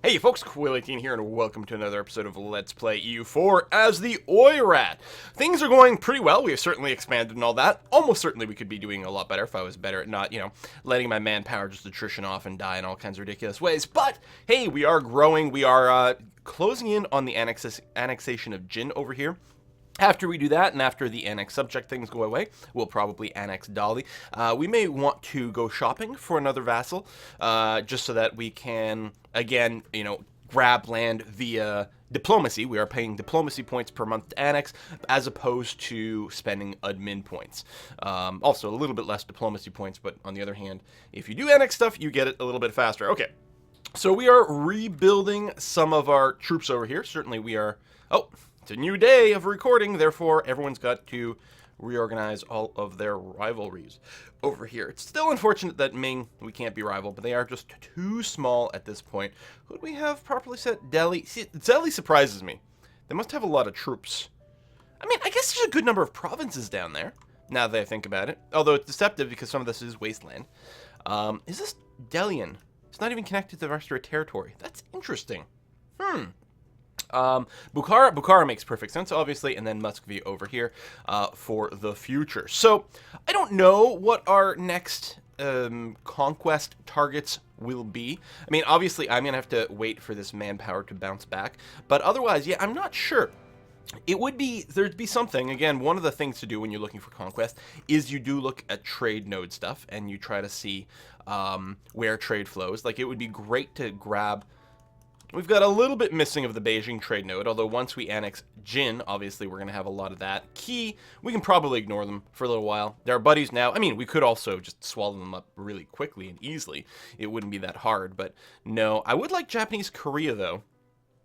Hey folks, Quill18 here, and welcome to another episode of Let's Play EU4 as the Oirat. Things are going pretty well. We have certainly expanded and all that. Almost certainly we could be doing a lot better if I was better at not, letting my manpower just attrition off and die in all kinds of ridiculous ways. But, hey, we are growing. We are closing in on the annexation of Jin over here. After we do that, and after the annex subject things go away, we'll probably annex Dali. We may want to go shopping for another vassal, just so that we can, again, grab land via diplomacy. We are paying diplomacy points per month to annex, as opposed to spending admin points. Also, a little bit less diplomacy points, but on the other hand, if you do annex stuff, you get it a little bit faster. Okay, so we are rebuilding some of our troops over here. Certainly we are... Oh! It's a new day of recording, therefore everyone's got to reorganize all of their rivalries over here. It's still unfortunate that Ming, we can't be rival, but they are just too small at this point. Who do we have properly set? Delhi. See, Delhi surprises me. They must have a lot of troops. I mean, I guess there's a good number of provinces down there, now that I think about it. Although it's deceptive because some of this is wasteland. Is this Delian? It's not even connected to the rest of our territory. That's interesting. Bukhara makes perfect sense, obviously, and then Muscovy over here for the future. So, I don't know what our next conquest targets will be. I mean, obviously, I'm going to have to wait for this manpower to bounce back, but otherwise, yeah, I'm not sure. It would be, there'd be something, again, one of the things to do when you're looking for conquest is you do look at trade node stuff, and you try to see where trade flows. Like, it would be great to grab... We've got a little bit missing of the Beijing trade node, although once we annex Jin, obviously we're going to have a lot of that. Key, we can probably ignore them for a little while. They're our buddies now. I mean, we could also just swallow them up really quickly and easily. It wouldn't be that hard, but no. I would like Japanese Korea, though.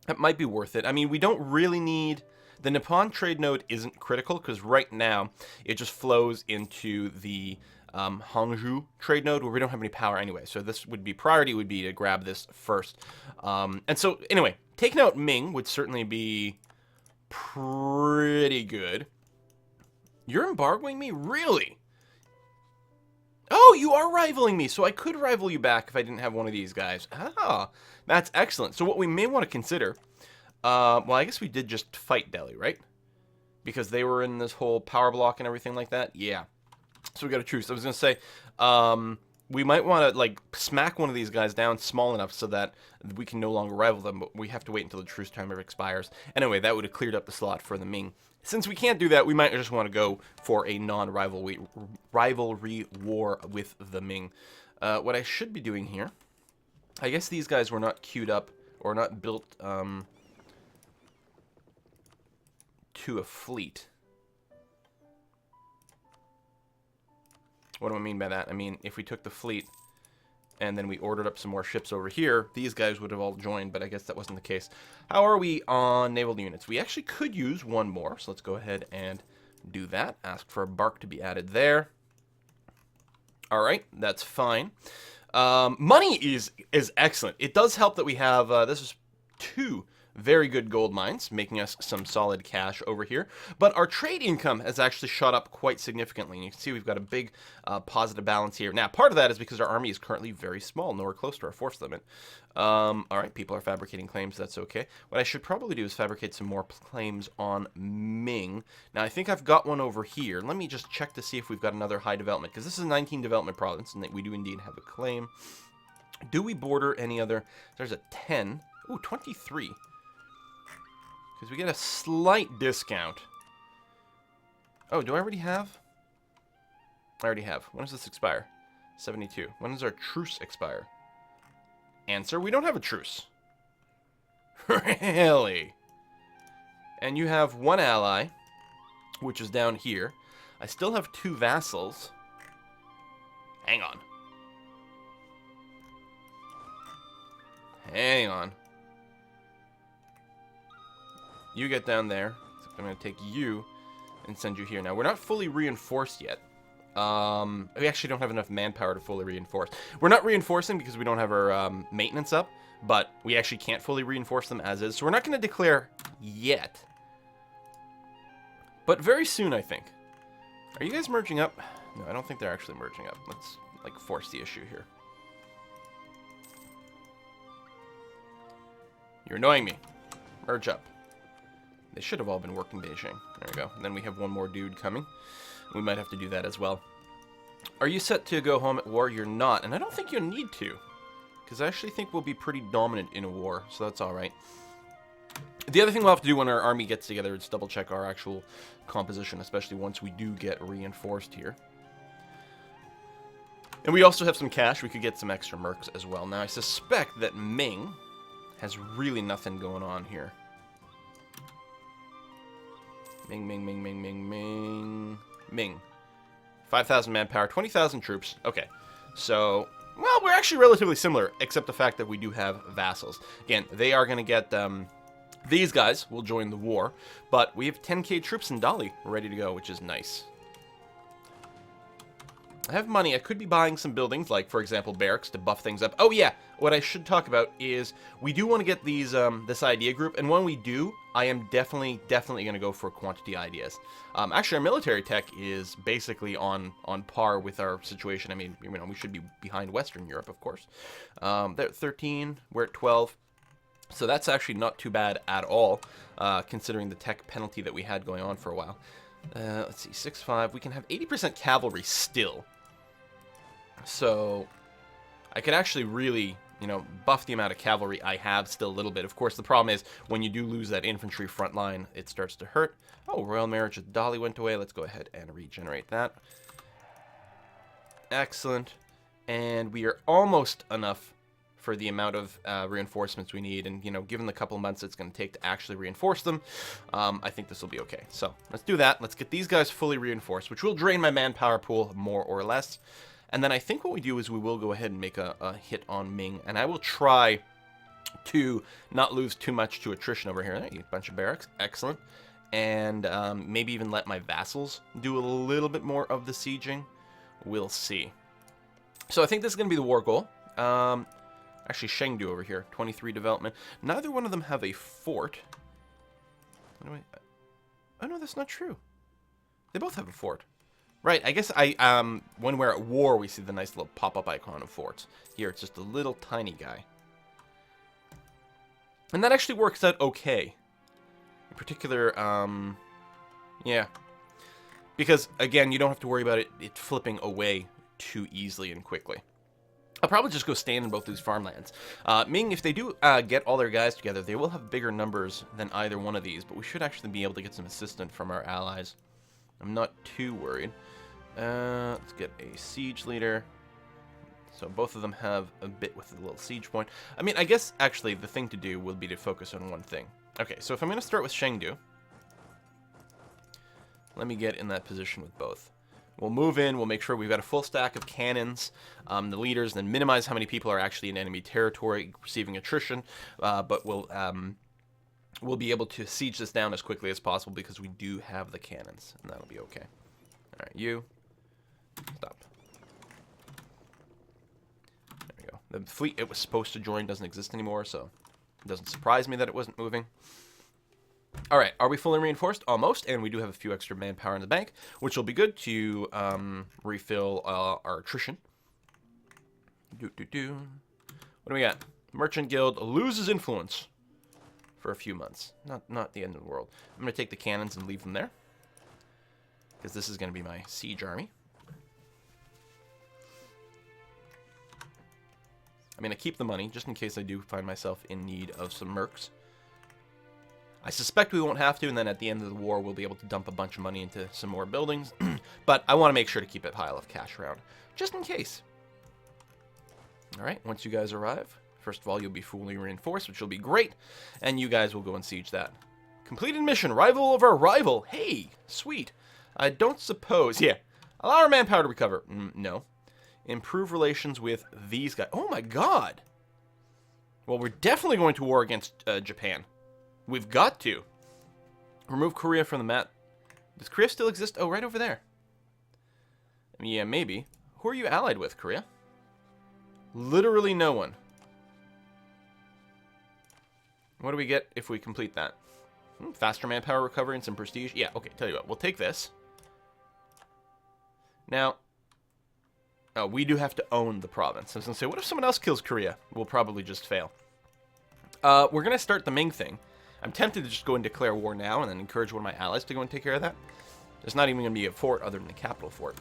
That might be worth it. I mean, we don't really need... The Nippon trade node isn't critical, because right now it just flows into the... Hangzhou trade node where we don't have any power anyway. So this would be priority would be to grab this first. And so anyway, taking out Ming would certainly be pretty good. You're embargoing me? Really? Oh, you are rivaling me. So I could rival you back if I didn't have one of these guys. Ah, that's excellent. So what we may want to consider, well, I guess we did just fight Delhi, right? Because they were in this whole power block and everything like that. Yeah. So we got a truce. I was going to say, we might want to, like, smack one of these guys down small enough so that we can no longer rival them, but we have to wait until the truce timer expires. Anyway, that would have cleared up the slot for the Ming. Since we can't do that, we might just want to go for a non-rivalry war with the Ming. What I should be doing here, I guess these guys were not queued up or not built to a fleet. What do I mean by that? I mean, if we took the fleet and then we ordered up some more ships over here, these guys would have all joined, but I guess that wasn't the case. How are we on naval units? We actually could use one more, so let's go ahead and do that. Ask for a bark to be added there. All right, that's fine. Money is excellent. It does help that we have, this is 2 very good gold mines, making us some solid cash over here. But our trade income has actually shot up quite significantly. And you can see we've got a big positive balance here. Now, part of that is because our army is currently very small, nowhere close to our force limit. All right, people are fabricating claims. That's okay. What I should probably do is fabricate some more claims on Ming. Now, I think I've got one over here. Let me just check to see if we've got another high development, because this is a 19 development province, and we do indeed have a claim. Do we border any other? There's a 10. Ooh, 23. Because we get a slight discount. Oh, do I already have? I already have. When does this expire? 72. When does our truce expire? Answer, we don't have a truce. Really? And you have 1 ally, which is down here. I still have 2 vassals. Hang on. Hang on. You get down there. I'm going to take you and send you here. Now, we're not fully reinforced yet. We actually don't have enough manpower to fully reinforce. We're not reinforcing because we don't have our maintenance up, but we actually can't fully reinforce them as is. So we're not going to declare yet. But very soon, I think. Are you guys merging up? No, I don't think they're actually merging up. Let's, like, force the issue here. You're annoying me. Merge up. They should have all been working Beijing. There we go. And then we have one more dude coming. We might have to do that as well. Are you set to go home at war? You're not. And I don't think you need to. Because I actually think we'll be pretty dominant in a war. So that's alright. The other thing we'll have to do when our army gets together is double check our actual composition. Especially once we do get reinforced here. And we also have some cash. We could get some extra mercs as well. Now I suspect that Ming has really nothing going on here. Ming. 5,000 manpower, 20,000 troops. Okay, so, well, we're actually relatively similar, except the fact that we do have vassals. Again, they are going to get, these guys will join the war, but we have 10k troops in Dali ready to go, which is nice. I have money. I could be buying some buildings, like, for example, barracks to buff things up. Oh, yeah. What I should talk about is we do want to get these this idea group, and when we do, I am definitely going to go for quantity ideas. Actually, our military tech is basically on par with our situation. I mean, you know, we should be behind Western Europe, of course. They're at 13. We're at 12. So that's actually not too bad at all, considering the tech penalty that we had going on for a while. Let's see, 6.5. We can have 80% cavalry still. So I could actually really, you know, buff the amount of cavalry I have still a little bit. Of course, the problem is when you do lose that infantry front line, it starts to hurt. Oh, Royal Marriage with Dali went away. Let's go ahead and regenerate that. Excellent. And we are almost enough for the amount of reinforcements we need. And, you know, given the couple months it's going to take to actually reinforce them, I think this will be okay. So let's do that. Let's get these guys fully reinforced, which will drain my manpower pool more or less. And then I think what we do is we will go ahead and make a hit on Ming. And I will try to not lose too much to attrition over here. A bunch of barracks. Excellent. And maybe even let my vassals do a little bit more of the sieging. We'll see. So I think this is going to be the war goal. Actually, Chengdu over here. 23 development. Neither one of them have a fort. Oh, no, that's not true. They both have a fort. Right, I guess when we're at war, we see the nice little pop-up icon of forts. Here, it's just a little tiny guy. And that actually works out okay. In particular, yeah. Because, again, you don't have to worry about it flipping away too easily and quickly. I'll probably just go stand in both these farmlands. Ming, if they do get all their guys together, they will have bigger numbers than either one of these, but we should actually be able to get some assistance from our allies. I'm not too worried. Let's get a siege leader. So both of them have a bit with a little siege point. I mean, I guess, actually, the thing to do will be to focus on one thing. Okay, so if I'm going to start with Chengdu, let me get in that position with both. We'll move in, we'll make sure we've got a full stack of cannons, the leaders, then minimize how many people are actually in enemy territory receiving attrition, but we'll be able to siege this down as quickly as possible because we do have the cannons, and that'll be okay. Alright, you. Stop. There we go. The fleet it was supposed to join doesn't exist anymore, so it doesn't surprise me that it wasn't moving. Alright, are we fully reinforced? Almost, and we do have a few extra manpower in the bank, which will be good to refill our attrition. What do we got? Merchant Guild loses influence for a few months. Not the end of the world. I'm going to take the cannons and leave them there, because this is going to be my siege army. I'm going to keep the money, just in case I do find myself in need of some mercs. I suspect we won't have to, and then at the end of the war, we'll be able to dump a bunch of money into some more buildings. But I want to make sure to keep a pile of cash around, just in case. Alright, once you guys arrive, first of all, you'll be fully reinforced, which will be great, and you guys will go and siege that. Completed mission, rival of our rival. Hey, sweet. I don't suppose... Yeah, allow our manpower to recover. No. Improve relations with these guys. Oh my god! Well, we're definitely going to war against Japan. We've got to. Remove Korea from the map. Does Korea still exist? Oh, right over there. Yeah, maybe. Who are you allied with, Korea? Literally no one. What do we get if we complete that? Faster manpower recovery and some prestige. Yeah, okay, tell you what. We'll take this. Now, we do have to own the province. I was going to say, what if someone else kills Korea? We'll probably just fail. We're going to start the Ming thing. I'm tempted to just go and declare war now and then encourage one of my allies to go and take care of that. There's not even going to be a fort other than the capital fort.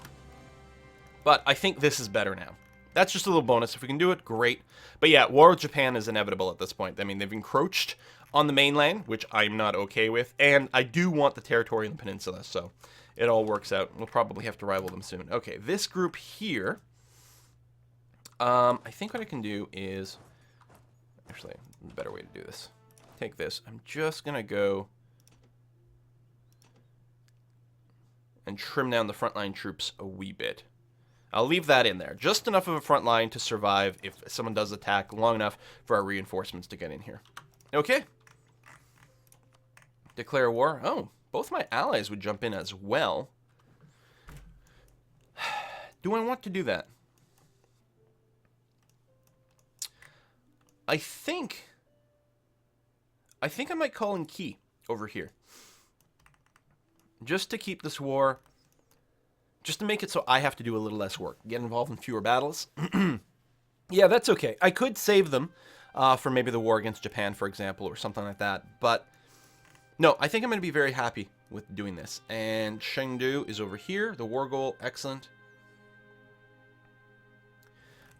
But I think this is better now. That's just a little bonus. If we can do it, great. But yeah, war with Japan is inevitable at this point. I mean, they've encroached on the mainland, which I'm not okay with. And I do want the territorial peninsula, so it all works out. We'll probably have to rival them soon. Okay, this group here. I think what I can do is... Actually, a better way to do this. Take this. I'm just going to go and trim down the frontline troops a wee bit. I'll leave that in there. Just enough of a front line to survive if someone does attack, long enough for our reinforcements to get in here. Okay. Declare war. Oh, both my allies would jump in as well. Do I want to do that? I think I might call in Key over here. Just to keep this war... Just to make it so I have to do a little less work. Get involved in fewer battles. Yeah, that's okay. I could save them for maybe the war against Japan, for example, or something like that. But, no, I think I'm going to be very happy with doing this. And Chengdu is over here. The war goal, excellent.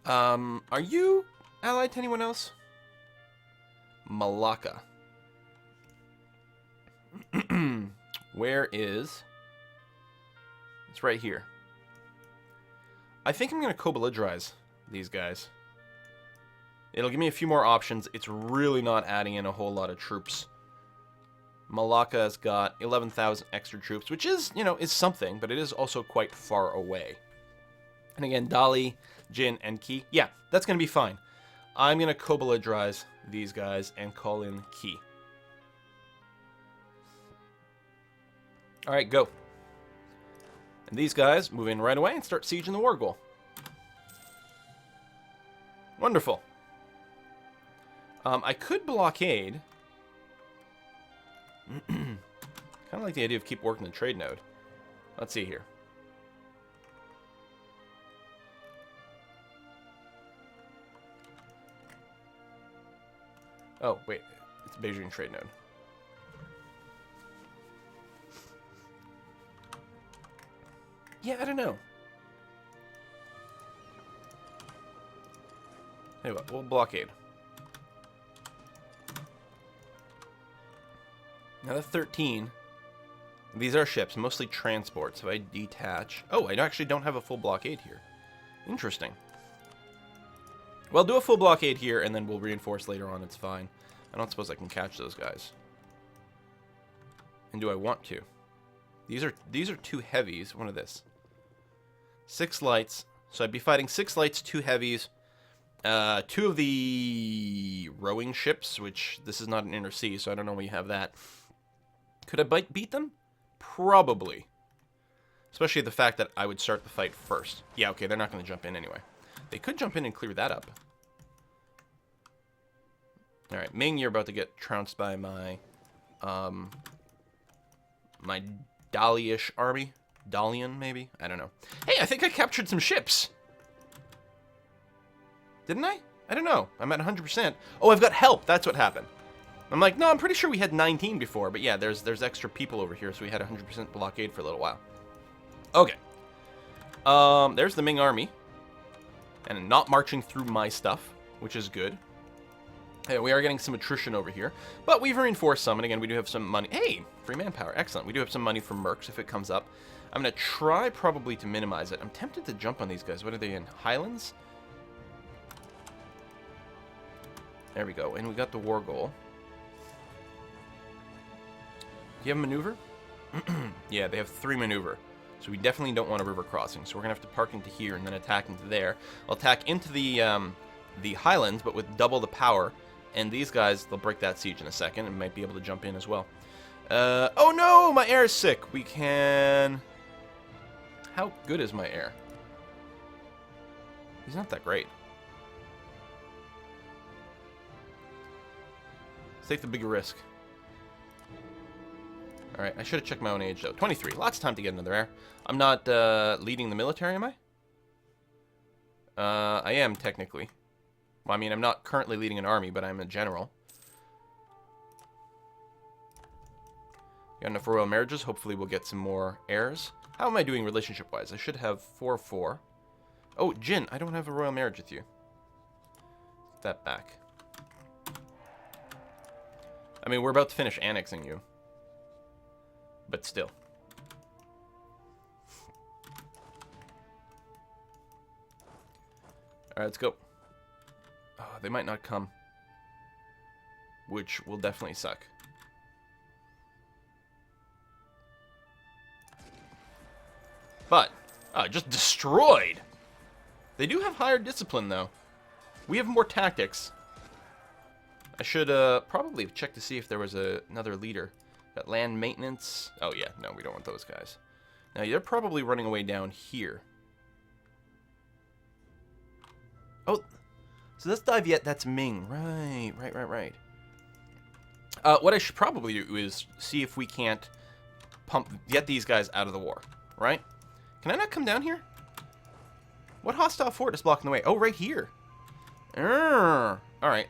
Are you allied to anyone else? Malacca. Where is... It's right here. I think I'm going to co-belligerize these guys. It'll give me a few more options. It's really not adding in a whole lot of troops. Malacca has got 11,000 extra troops, which is, you know, is something, but it is also quite far away. And again, Dali, Jin, and Qi. Yeah, that's going to be fine. I'm going to co-belligerize these guys and call in Qi. All right, go. And these guys move in right away and start sieging the war goal. Wonderful. I could blockade. Kind of like the idea of keep working the trade node. Let's see here. Oh, wait. It's Beijing trade node. Yeah, I don't know. Anyway, we'll blockade. Now the 13. These are ships, mostly transports. So I detach. Oh, I actually don't have a full blockade here. Interesting. Well, do a full blockade here, and then we'll reinforce later on. It's fine. I don't suppose I can catch those guys. And do I want to? These are two heavies. What are this? 6 lights. So I'd be fighting 6 lights, 2 heavies, 2 of the rowing ships, which this is not an inner sea, so I don't know when you have that. Could I beat them? Probably. Especially the fact that I would start the fight first. Yeah, okay, they're not going to jump in anyway. They could jump in and clear that up. Alright, Ming, you're about to get trounced by my, my Dali-ish army. Dalian, maybe? I don't know. Hey, I think I captured some ships. Didn't I? I don't know. I'm at 100%. Oh, I've got help. That's what happened. I'm like, no, I'm pretty sure we had 19 before. But yeah, there's extra people over here, so we had 100% blockade for a little while. Okay. There's the Ming army. And not marching through my stuff, which is good. Hey, we are getting some attrition over here. But we've reinforced some, and again, we do have some money. Hey, free manpower. Excellent. We do have some money from Mercs if it comes up. I'm going to try probably to minimize it. I'm tempted to jump on these guys. What are they in? Highlands? There we go. And we got the war goal. Do you have maneuver? Yeah, they have 3 maneuver. So we definitely don't want a river crossing. So we're going to have to park into here and then attack into there. I'll attack into the Highlands, but with double the power. And these guys, they'll break that siege in a second and might be able to jump in as well. Oh no! My air is sick. We can... How good is my air? He's not that great. Let's take the bigger risk. Alright, I should have checked my own age, though. 23. Lots of time to get another air. I'm not leading the military, am I? I am, technically. Well, I mean, I'm not currently leading an army, but I'm a general. Got enough royal marriages. Hopefully we'll get some more heirs. How am I doing relationship-wise? I should have 4-4. Oh, Jin, I don't have a royal marriage with you. Put that back. I mean, we're about to finish annexing you. But still. Alright, let's go. Oh, they might not come. Which will definitely suck. But, just destroyed. They do have higher discipline, though. We have more tactics. I should probably check to see if there was another leader. Got land maintenance. Oh, yeah. No, we don't want those guys. Now, they're probably running away down here. Oh, so that's dive yet. That's Ming. Right. What I should probably do is see if we can't get these guys out of the war, right? Can I not come down here? What hostile fort is blocking the way? Oh, right here. Alright.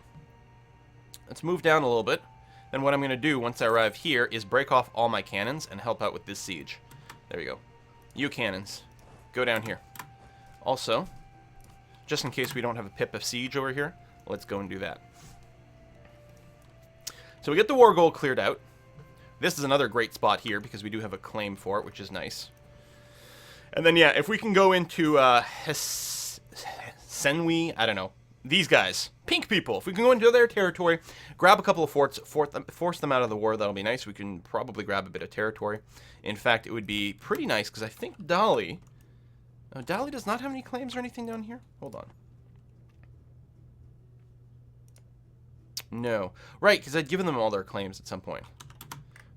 Let's move down a little bit. Then what I'm going to do once I arrive here is break off all my cannons and help out with this siege. There we go. You cannons, go down here. Also, just in case we don't have a pip of siege over here, let's go and do that. So we get the war goal cleared out. This is another great spot here because we do have a claim for it, which is nice. And then, yeah, if we can go into Senwi, I don't know, these guys, pink people. If we can go into their territory, grab a couple of forts, force them out of the war, that'll be nice. We can probably grab a bit of territory. In fact, it would be pretty nice because I think Dali... Oh, Dali does not have any claims or anything down here? Hold on. No. Right, because I'd given them all their claims at some point.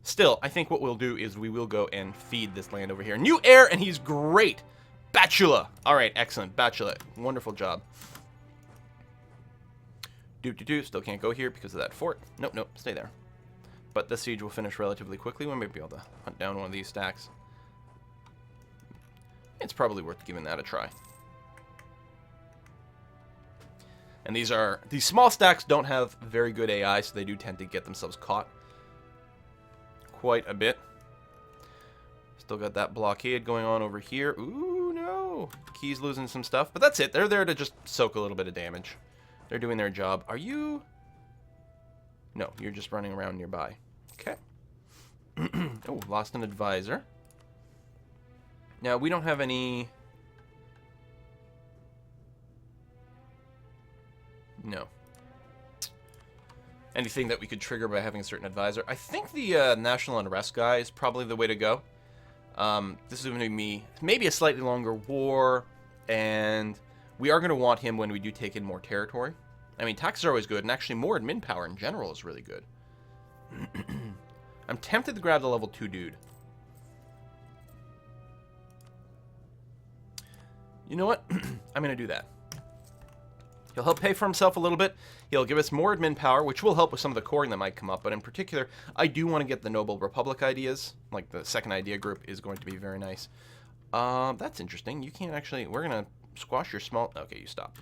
Still, I think what we'll do is we will go and feed this land over here. New heir, and he's great. Bachelor. All right, excellent. Bachelor. Wonderful job. Still can't go here because of that fort. Nope. Stay there. But the siege will finish relatively quickly. We may be able to hunt down one of these stacks. It's probably worth giving that a try. And these small stacks don't have very good AI, so they do tend to get themselves caught quite a bit. Still got that blockade going on over here. Ooh, no. Key's losing some stuff, but that's it. They're there to just soak a little bit of damage. They're doing their job. Are you? No, you're just running around nearby. Okay. Oh, lost an advisor. Now, we don't have any... No. Anything that we could trigger by having a certain advisor. I think the National Unrest guy is probably the way to go. This is going to be maybe a slightly longer war, and we are going to want him when we do take in more territory. I mean, taxes are always good, and actually more admin power in general is really good. I'm tempted to grab the level 2 dude. You know what? I'm going to do that. He'll help pay for himself a little bit. He'll give us more admin power, which will help with some of the coring that might come up. But in particular, I do want to get the Noble Republic ideas. Like the second idea group is going to be very nice. That's interesting. You can't actually... We're going to squash your small... Okay, you stopped.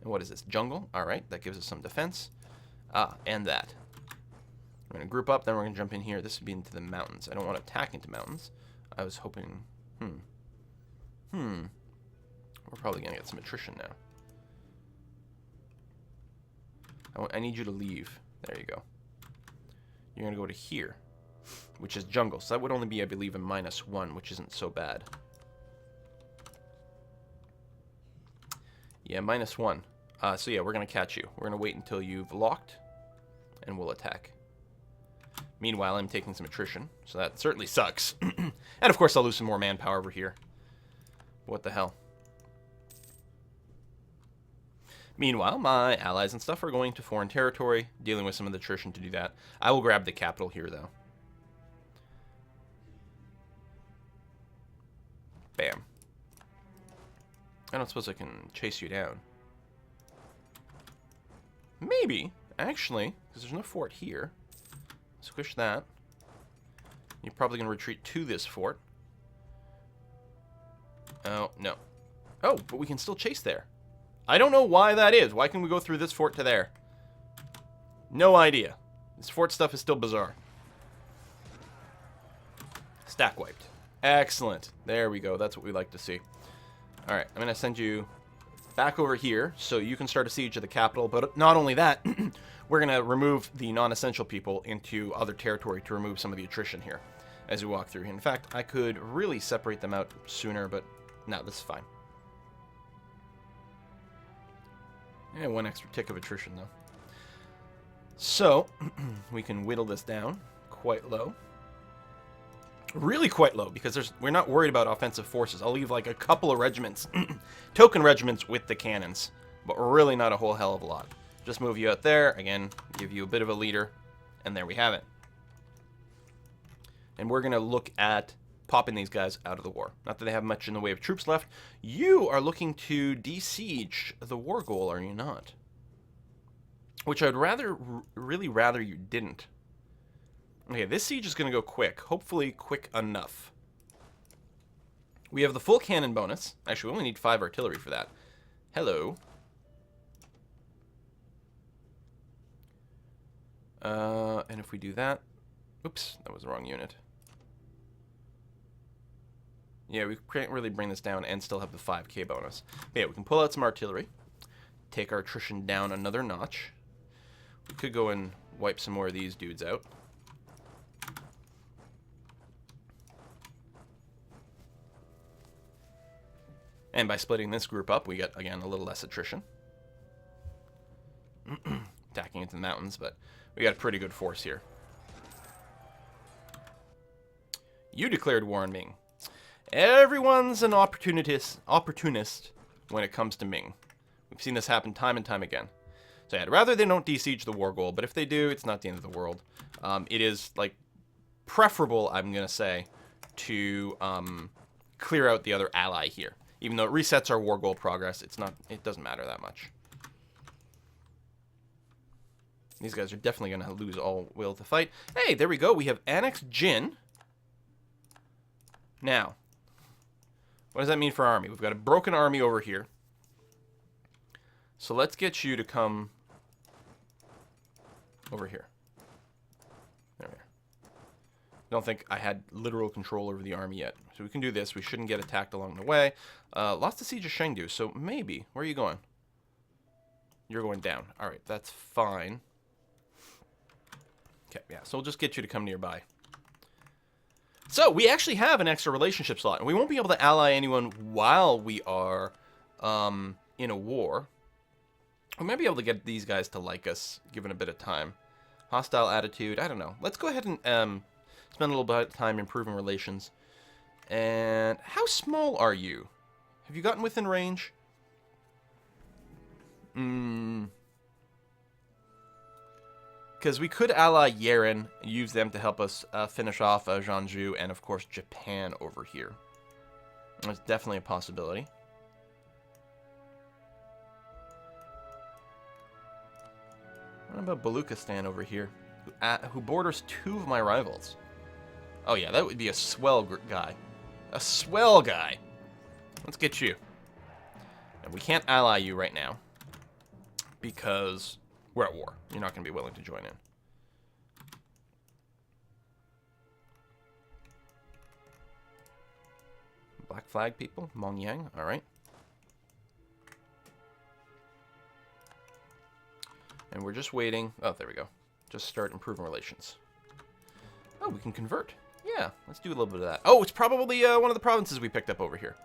And what is this? Jungle? All right, that gives us some defense. And that. We're going to group up, then we're going to jump in here. This would be into the mountains. I don't want to attack into mountains. I was hoping... We're probably going to get some attrition now. I need you to leave. There you go. You're going to go to here, which is jungle. So that would only be, I believe, a -1, which isn't so bad. Yeah, -1. So yeah, we're going to catch you. We're going to wait until you've locked, and we'll attack. Meanwhile, I'm taking some attrition, so that certainly sucks. And of course, I'll lose some more manpower over here. What the hell? Meanwhile, my allies and stuff are going to foreign territory, dealing with some of the attrition to do that. I will grab the capital here, though. Bam. I don't suppose I can chase you down. Maybe, actually, because there's no fort here. Squish that. You're probably going to retreat to this fort. Oh, no. Oh, but we can still chase there. I don't know why that is. Why can we go through this fort to there? No idea. This fort stuff is still bizarre. Stack wiped. Excellent. There we go. That's what we like to see. All right, I'm going to send you back over here so you can start a siege of the capital. But not only that, we're going to remove the non-essential people into other territory to remove some of the attrition here as we walk through. In fact, I could really separate them out sooner, but no, this is fine. Yeah, one extra tick of attrition, though. So, we can whittle this down quite low. Really quite low, because we're not worried about offensive forces. I'll leave like a couple of regiments, token regiments with the cannons, but really not a whole hell of a lot. Just move you out there, again, give you a bit of a leader, and there we have it. And we're going to look at popping these guys out of the war. Not that they have much in the way of troops left. You are looking to de-siege the war goal, are you not? Which I'd really rather you didn't. Okay, this siege is going to go quick. Hopefully quick enough. We have the full cannon bonus. Actually, we only need 5 artillery for that. Hello. And if we do that... Oops, that was the wrong unit. Yeah, we can't really bring this down and still have the 5k bonus. But yeah, we can pull out some artillery. Take our attrition down another notch. We could go and wipe some more of these dudes out. And by splitting this group up, we get, again, a little less attrition. Attacking into the mountains, but we got a pretty good force here. You declared war on Ming. Everyone's an opportunist when it comes to Ming. We've seen this happen time and time again. So yeah, I'd rather they don't de-siege the war goal, but if they do, it's not the end of the world. It is, like, preferable, I'm going to say, to clear out the other ally here. Even though it resets our war goal progress, it doesn't matter that much. These guys are definitely going to lose all will to fight. Hey, there we go. We have annexed Jin. Now, what does that mean for our army? We've got a broken army over here. So let's get you to come over here. There we are. Don't think I had literal control over the army yet. So we can do this. We shouldn't get attacked along the way. Lost the siege of Chengdu, so maybe. Where are you going? You're going down. All right, that's fine. Okay, yeah, so we'll just get you to come nearby. So we actually have an extra relationship slot, and we won't be able to ally anyone while we are in a war. We might be able to get these guys to like us, given a bit of time. Hostile attitude, I don't know. Let's go ahead and spend a little bit of time improving relations. And how small are you? Have you gotten within range? Because we could ally Yeren, use them to help us finish off Jeonju, and of course Japan over here. That's definitely a possibility. What about Baluchistan over here, who borders 2 of my rivals? Oh yeah, that would be a swell guy. A swell guy. Let's get you. And we can't ally you right now because we're at war. You're not going to be willing to join in. Black flag people, Mongyang, all right. And we're just waiting. Oh, there we go. Just start improving relations. Oh, we can convert. Yeah, let's do a little bit of that. Oh, it's probably one of the provinces we picked up over here.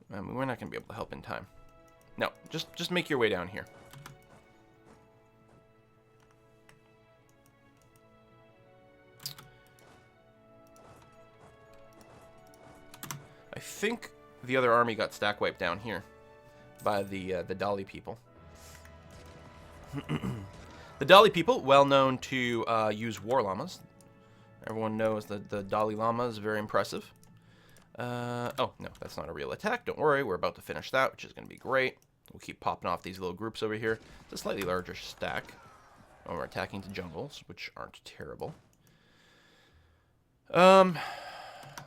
We're not going to be able to help in time. No, just make your way down here. I think the other army got stack wiped down here by the Dali people. The Dali people, well known to use war llamas. Everyone knows that the Dalai Lama is very impressive. Oh, no, that's not a real attack. Don't worry, we're about to finish that, which is going to be great. We'll keep popping off these little groups over here. It's a slightly larger stack. Oh, we're attacking to jungles, which aren't terrible.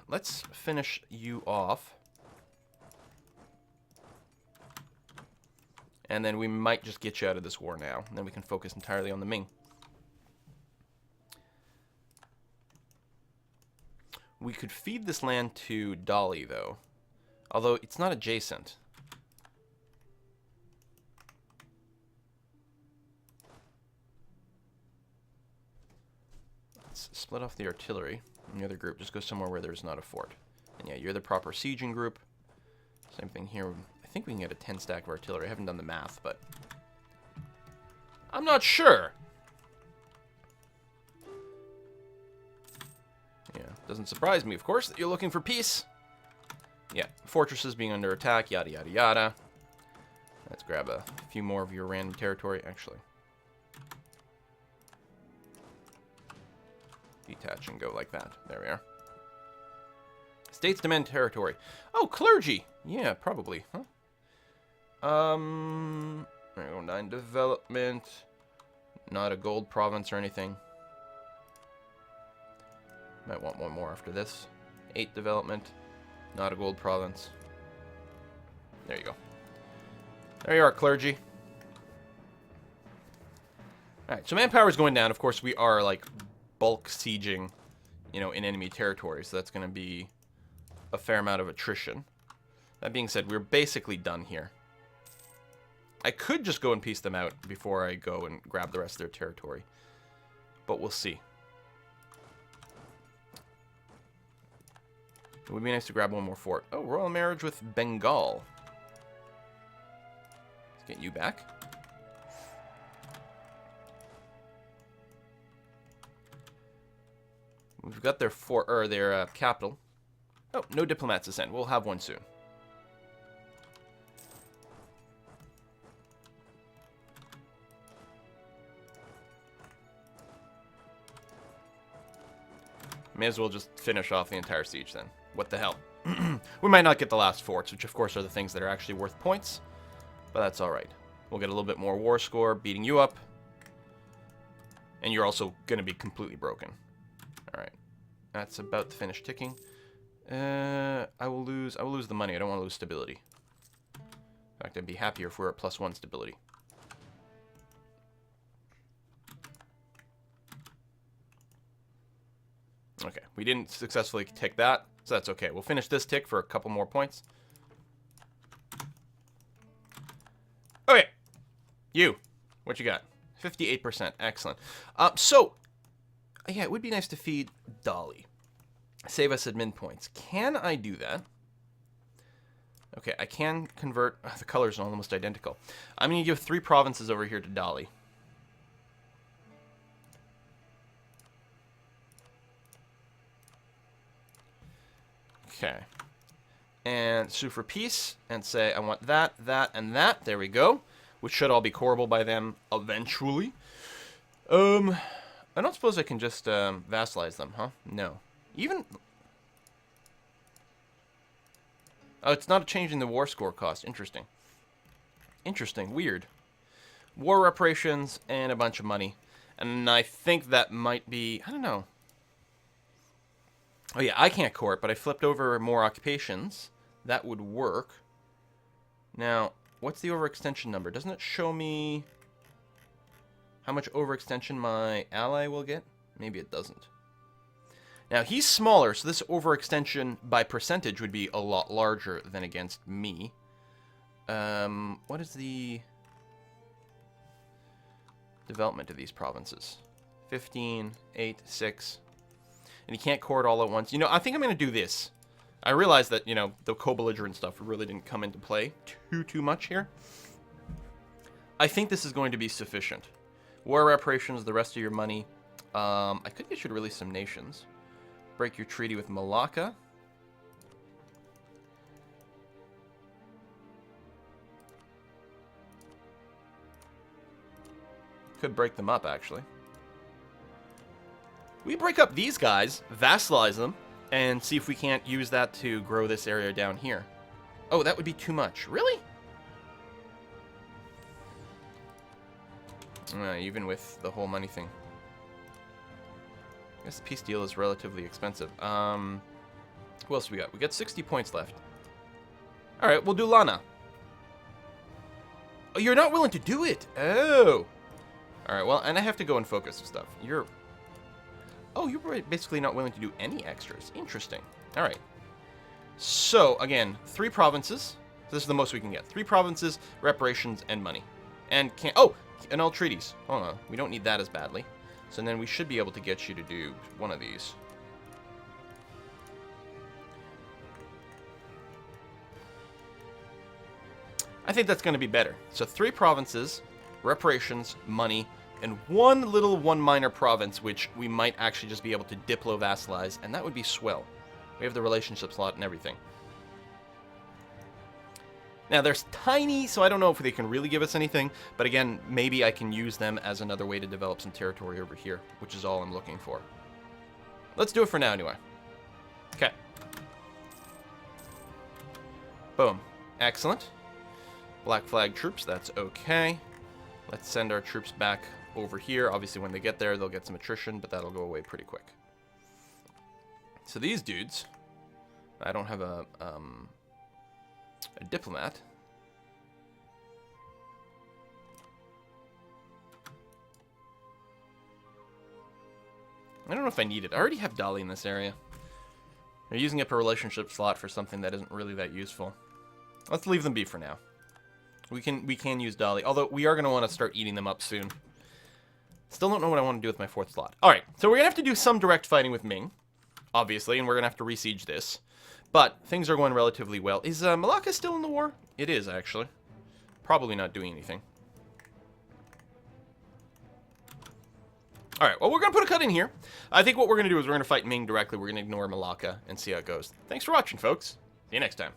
Let's finish you off. And then we might just get you out of this war now. And then we can focus entirely on the Ming. We could feed this land to Dali, though. Although it's not adjacent. Let's split off the artillery. And the other group just go somewhere where there's not a fort. And yeah, you're the proper sieging group. Same thing here. I think we can get a 10 stack of artillery. I haven't done the math, but I'm not sure. Yeah, doesn't surprise me, of course, that you're looking for peace. Yeah, fortresses being under attack, yada, yada, yada. Let's grab a few more of your random territory, actually. Detach and go like that. There we are. States demand territory. Oh, clergy. Yeah, probably. Huh? There we go. 9 development. Not a gold province or anything. Might want one more after this. 8 development. Not a gold province. There you go. There you are, clergy. Alright, so manpower is going down. Of course, we are, like, bulk sieging, you know, in enemy territory. So that's going to be a fair amount of attrition. That being said, we're basically done here. I could just go and piece them out before I go and grab the rest of their territory. But we'll see. It would be nice to grab one more fort. Oh, royal marriage with Bengal. Let's get you back. We've got their fort, or their capital. Oh, no diplomats to send. We'll have one soon. May as well just finish off the entire siege then. What the hell? We might not get the last forts, which of course are the things that are actually worth points. But that's alright. We'll get a little bit more war score, beating you up. And you're also going to be completely broken. Alright. That's about to finish ticking. I will lose the money. I don't want to lose stability. In fact, I'd be happier if we were at +1 stability. Okay, we didn't successfully tick that, so that's okay. We'll finish this tick for a couple more points. Okay, you, what you got? 58%, excellent. Yeah, it would be nice to feed Dali. Save us admin points. Can I do that? Okay, I can convert. The colors are almost identical. I'm going to give 3 provinces over here to Dali. Okay. And sue for peace and say I want that, that, and that. There we go. Which should all be coreable by them eventually. I don't suppose I can just vassalize them, huh? No. Even... Oh, it's not changing the war score cost. Interesting. Interesting. Weird. War reparations and a bunch of money. And I think that might be... I don't know. Oh yeah, I can't court, but I flipped over more occupations. That would work. Now, what's the overextension number? Doesn't it show me how much overextension my ally will get? Maybe it doesn't. Now, he's smaller, so this overextension by percentage would be a lot larger than against me. What is the development of these provinces? 15, 8, 6... And you can't court all at once. You know, I think I'm going to do this. I realize that, you know, the co-belligerent stuff really didn't come into play too much here. I think this is going to be sufficient. War reparations, the rest of your money. I could get you to release some nations. Break your treaty with Malacca. Could break them up, actually. We break up these guys, vassalize them, and see if we can't use that to grow this area down here. Oh, that would be too much. Really? Even with the whole money thing. I guess the peace deal is relatively expensive. Who else do we got? We got 60 points left. Alright, we'll do Lana. Oh, you're not willing to do it. Oh. All right, well, and I have to go and focus and stuff. You're basically not willing to do any extras. Interesting. All right. So, again, 3 provinces. This is the most we can get. 3 provinces, reparations, and money. And annul treaties. Hold on. We don't need that as badly. So then we should be able to get you to do one of these. I think that's going to be better. So 3 provinces, reparations, money, and one minor province, which we might actually just be able to diplo-vassalize, and that would be swell. We have the relationship slot and everything. Now, they're tiny, so I don't know if they can really give us anything, but again, maybe I can use them as another way to develop some territory over here, which is all I'm looking for. Let's do it for now, anyway. Okay. Boom. Excellent. Black flag troops, that's okay. Let's send our troops back over here. Obviously, when they get there, they'll get some attrition, but that'll go away pretty quick. So these dudes, I don't have a diplomat. I don't know if I need it. I already have Dali in this area. They're using up a relationship slot for something that isn't really that useful. Let's leave them be for now. We can use Dali, although we are going to want to start eating them up soon. Still don't know what I want to do with my 4th slot. All right, so we're going to have to do some direct fighting with Ming, obviously, and we're going to have to re-siege this. But things are going relatively well. Is Malacca still in the war? It is, actually. Probably not doing anything. All right, well, we're going to put a cut in here. I think what we're going to do is we're going to fight Ming directly. We're going to ignore Malacca and see how it goes. Thanks for watching, folks. See you next time.